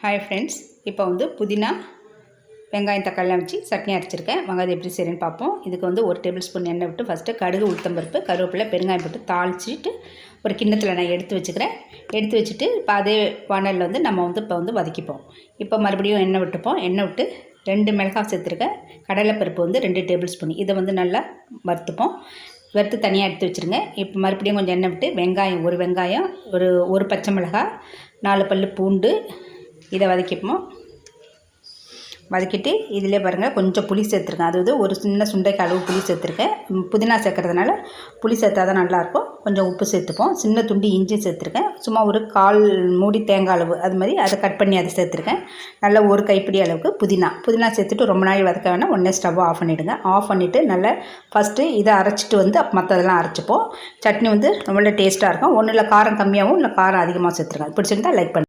Hi friends, இப்போ புதினா வெங்காயம் தக்காளிலாம் வச்சு சட்னி அரைச்சிருக்கேன். வாங்க அது எப்படி செய்யணும்னு பார்ப்போம். இதுக்கு 1 டேபிள் ஸ்பூன் எண்ணெய் விட்டு ஃபஸ்ட்டு கடுகு, உளுத்தம்பருப்பு, கருவேப்பிலை, பெருங்காயம் போட்டு தாளிச்சிட்டு ஒரு கிண்ணத்தில் நான் எடுத்து வச்சுக்கிறேன். எடுத்து வச்சுட்டு இப்போ அதே வானலில் நம்ம இப்போ வதக்கிப்போம். இப்போ மறுபடியும் எண்ணெய் விட்டுப்போம். எண்ணெய் விட்டு 2 மிளகாய் சேர்த்துருக்கேன். கடலைப்பருப்பு 2 டேபிள் ஸ்பூன். இதை நல்லா வறுத்துப்போம். வறுத்து தனியாக எடுத்து வச்சுருங்க. இப்போ மறுபடியும் கொஞ்சம் எண்ணெய் விட்டு வெங்காயம், ஒரு வெங்காயம், ஒரு பச்சை மிளகாய், 4 பல் பூண்டு, இதை வதக்கிப்போம். வதக்கிட்டு இதிலே பாருங்கள் கொஞ்சம் புளி சேர்த்துருக்கேன். அதாவது ஒரு சின்ன சுண்டைக்கு அளவு புளி சேர்த்துருக்கேன். புதினா சேர்க்கறதுனால புளி சேர்த்தா தான் நல்லாயிருக்கும். கொஞ்சம் உப்பு சேர்த்துப்போம். சின்ன துண்டு இஞ்சி சேர்த்துருக்கேன். சும்மா ஒரு 1/4 மூடி தேங்காய் அளவு அது மாதிரி அதை கட் பண்ணி அதை சேர்த்துருக்கேன். நல்லா ஒரு கைப்பிடி அளவுக்கு புதினா சேர்த்துட்டு ரொம்ப நாள் வதக்க வேணால் உடனே ஸ்டவ்வை ஆஃப் பண்ணிவிடுங்க. ஆஃப் பண்ணிவிட்டு நல்லா ஃபஸ்ட்டு இதை அரைச்சிட்டு மற்றதெல்லாம் அரைச்சிப்போம். சட்னி ரொம்ப டேஸ்ட்டாக இருக்கும். ஒன்றும் இல்லை காரம் கம்மியாகவும் இல்லை காரம் அதிகமாக சேர்த்துருக்கேன். பிடிச்சிருந்தால் லைக் பண்ணி